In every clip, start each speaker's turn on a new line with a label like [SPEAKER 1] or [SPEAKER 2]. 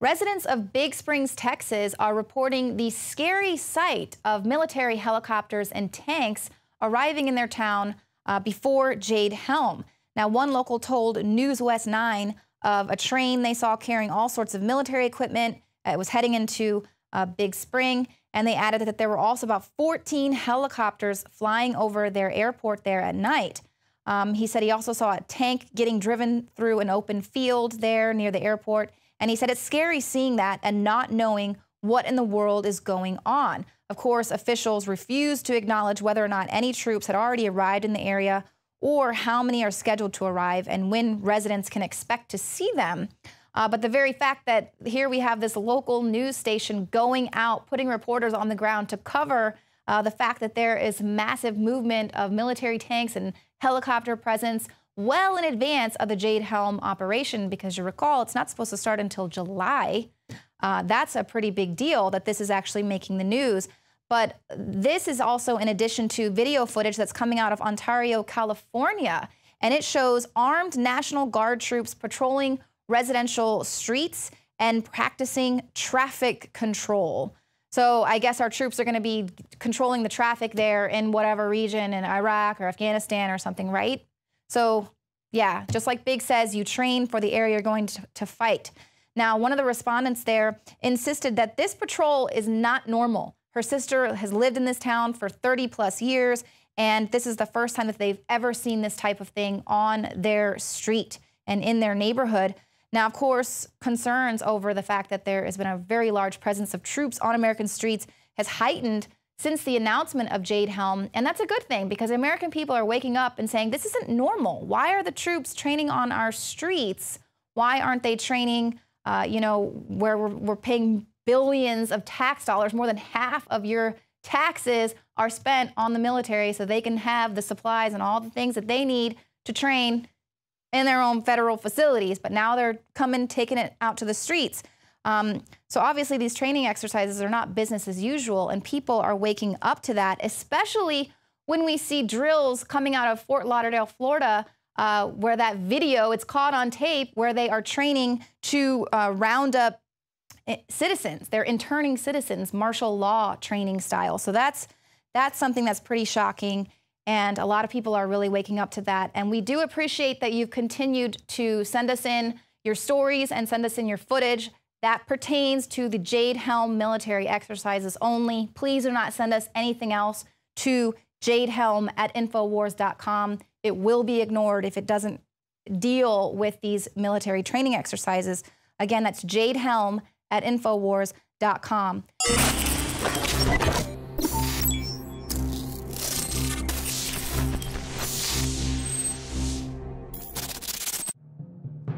[SPEAKER 1] Residents of Big Springs, Texas are reporting the scary sight of military helicopters and tanks arriving in their town before Jade Helm. Now, one local told News West 9 of a train they saw carrying all sorts of military equipment. It was heading into Big Spring, and they added that there were also about 14 helicopters flying over their airport there at night. He said he also saw a tank getting driven through an open field there near the airport. And he said it's scary seeing that and not knowing what in the world is going on. Of course, officials refused to acknowledge whether or not any troops had already arrived in the area or how many are scheduled to arrive and when residents can expect to see them. But the very fact that here we have this local news station going out, putting reporters on the ground to cover the fact that there is massive movement of military tanks and helicopter presence well in advance of the Jade Helm operation, because you recall it's not supposed to start until July. That's a pretty big deal that this is actually making the news. But this is also in addition to video footage that's coming out of Ontario, California, and it shows armed National Guard troops patrolling residential streets and practicing traffic control. So I guess our troops are going to be controlling the traffic there in whatever region in Iraq or Afghanistan or something, right? So yeah, just like Big says, you train for the area you're going to fight. Now, one of the respondents there insisted that this patrol is not normal. Her sister has lived in this town for 30+ years, and this is the first time that they've ever seen this type of thing on their street and in their neighborhood. Now, of course, concerns over the fact that there has been a very large presence of troops on American streets has heightened since the announcement of Jade Helm, and that's a good thing because American people are waking up and saying, this isn't normal. Why are the troops training on our streets? Why aren't they training, where we're paying billions of tax dollars? More than half of your taxes are spent on the military so they can have the supplies and all the things that they need to train in their own federal facilities. But now they're taking it out to the streets. So obviously these training exercises are not business as usual, and people are waking up to that, especially when we see drills coming out of Fort Lauderdale, Florida, where that video, it's caught on tape, where they are training to round up citizens. They're interning citizens, martial law training style. So that's something that's pretty shocking, and a lot of people are really waking up to that. And we do appreciate that you've continued to send us in your stories and send us in your footage that pertains to the Jade Helm military exercises only. Please do not send us anything else to jadehelm@infowars.com. It will be ignored if it doesn't deal with these military training exercises. Again, that's jadehelm@infowars.com.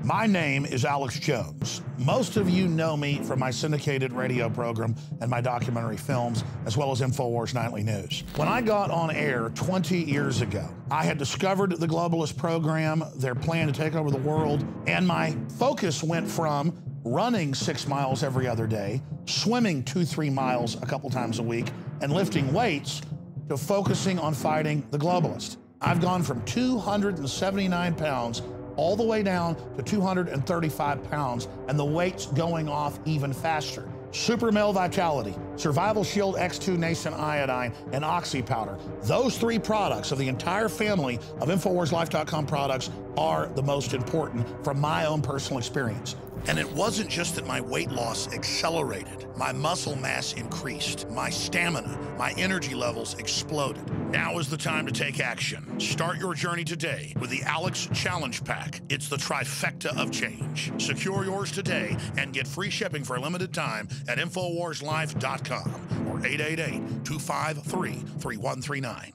[SPEAKER 2] My name is Alex Jones. Most of you know me from my syndicated radio program and my documentary films, as well as InfoWars Nightly News. When I got on air 20 years ago, I had discovered the globalist program, their plan to take over the world, and my focus went from running 6 miles every other day, swimming 2-3 miles a couple times a week, and lifting weights, to focusing on fighting the globalists. I've gone from 279 pounds all the way down to 235 pounds, and the weight's going off even faster. Super Male Vitality, Survival Shield X2 Nascent Iodine, and Oxy Powder. Those 3 products of the entire family of InfoWarsLife.com products are the most important from my own personal experience. And it wasn't just that my weight loss accelerated. My muscle mass increased. My stamina, my energy levels exploded. Now is the time to take action. Start your journey today with the Alex Challenge Pack. It's the trifecta of change. Secure yours today and get free shipping for a limited time at InfoWarsLife.com or 888-253-3139.